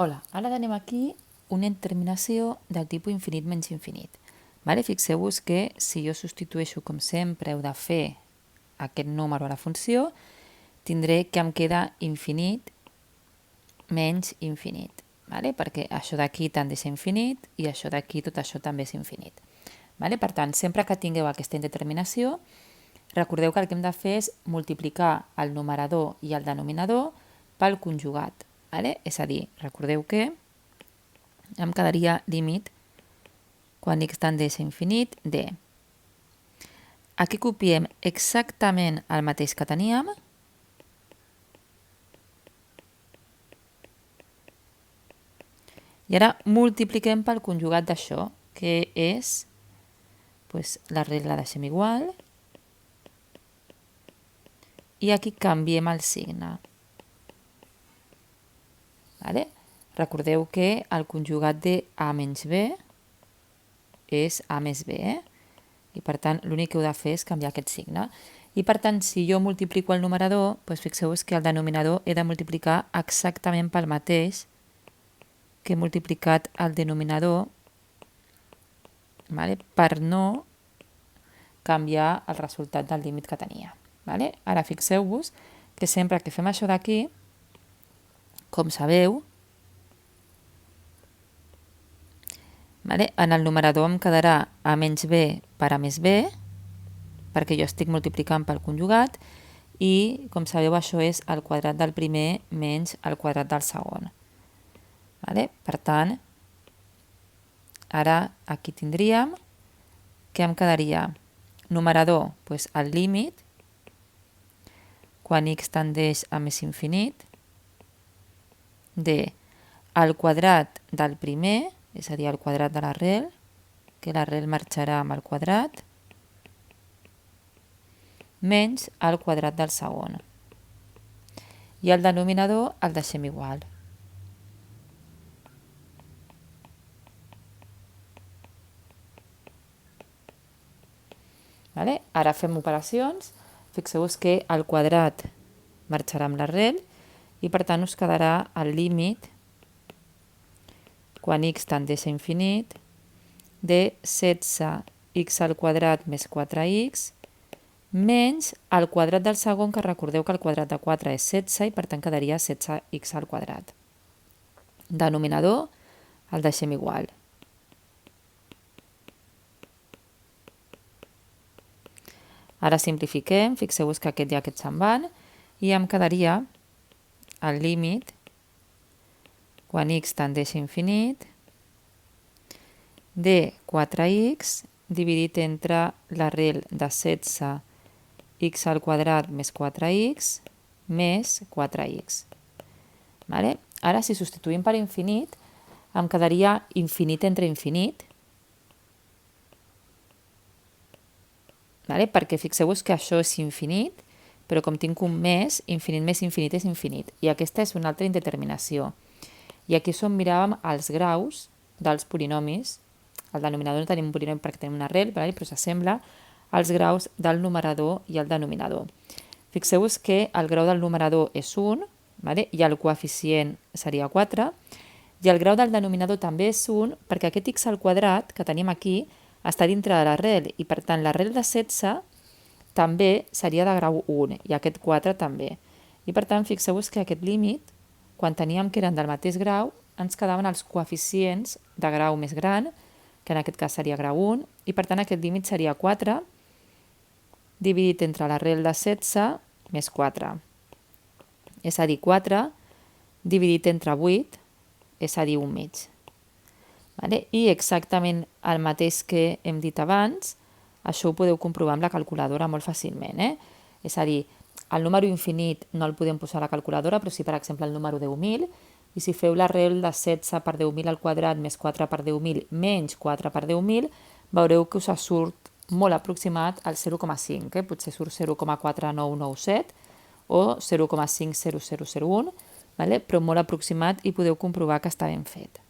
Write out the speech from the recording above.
Hola, ara tenim aquí una determinació del tipus infinit menys infinit. Fixeu-vos que si jo substitueixo, com sempre, heu de fer aquest número a la funció, tindré que em queda infinit menys infinit, perquè això d'aquí tant de ser infinit i això d'aquí, tot això també és infinit. Per tant, sempre que tingueu aquesta indeterminació, recordeu que el que hem de fer és multiplicar el numerador i el denominador pel conjugat. És a dir, recordeu que em quedaria límit quan x tendeix a infinit de... Aquí copiem exactament el mateix que teníem. I ara multipliquem pel conjugat d'això, que és la regla la deixem igual. I aquí canviem el signe. Recordeu que el conjugat de a menys b és a més b, i per tant l'únic que heu de fer és canviar aquest signe. I per tant, si jo multiplico el numerador, fixeu-vos que el denominador he de multiplicar exactament pel mateix que he multiplicat el denominador, per no canviar el resultat del límit que tenia. Ara fixeu-vos que sempre que fem això d'aquí, com sabeu, en el numerador em quedarà a menys b per a més b, perquè jo estic multiplicant pel conjugat, i, com sabeu, això és el quadrat del primer menys el quadrat del segon. Per tant, ara aquí tindríem que em quedaria numerador, el límit, quan x tendeix a més infinit, de el quadrat del primer, és a dir, el quadrat de l'arrel, que l'arrel marxarà amb el quadrat, menys el quadrat del segon. I el denominador el deixem igual. Ara fem operacions. Fixeu-vos que el quadrat marxarà amb l'arrel i per tant us quedarà el límit quan x tendeix a infinit de 16x al quadrat més 4x menys el quadrat del segon, que recordeu que el quadrat de 4 és 16 i per tant quedaria 16x al quadrat. Denominador el deixem igual. Ara simplifiquem, fixeu-vos que aquest i aquest se'n van i em quedaria el límit quan x tendeix a infinit de 4x dividit entre l'arrel de 16x al quadrat més 4x més 4x. Ara, si substituïm per infinit, em quedaria infinit entre infinit, perquè fixeu-vos que això és infinit, però com tinc un més infinit és infinit. I aquesta és una altra indeterminació. I aquí és on miràvem els graus dels polinomis. El denominador no tenim un polinomi perquè tenim una arrel, però s'assembla als graus del numerador i el denominador. Fixeu-vos que el grau del numerador és 1, i el coeficient seria 4, i el grau del denominador també és 1, perquè aquest x al quadrat que tenim aquí està dintre de l'arrel, i per tant l'arrel de 16 també seria de grau 1, i aquest 4 també. I per tant, fixeu-vos que aquest límit, quan teníem que eren del mateix grau, ens quedaven els coeficients de grau més gran, que en aquest cas seria grau 1, i per tant aquest límit seria 4 dividit entre l'arrel de 16 més 4. És a dir, 4 dividit entre 8, és a dir, 1 mig. I exactament el mateix que hem dit abans, això ho podeu comprovar amb la calculadora molt fàcilment. És a dir, el número infinit no el podem posar a la calculadora, però sí, per exemple, el número 10.000, i si feu l'arrel de 16 per 10.000 al quadrat més 4 per 10.000 menys 4 per 10.000, veureu que us surt molt aproximat al 0,5, potser surt 0,4997 o 0,50001, però molt aproximat i podeu comprovar que està ben fet.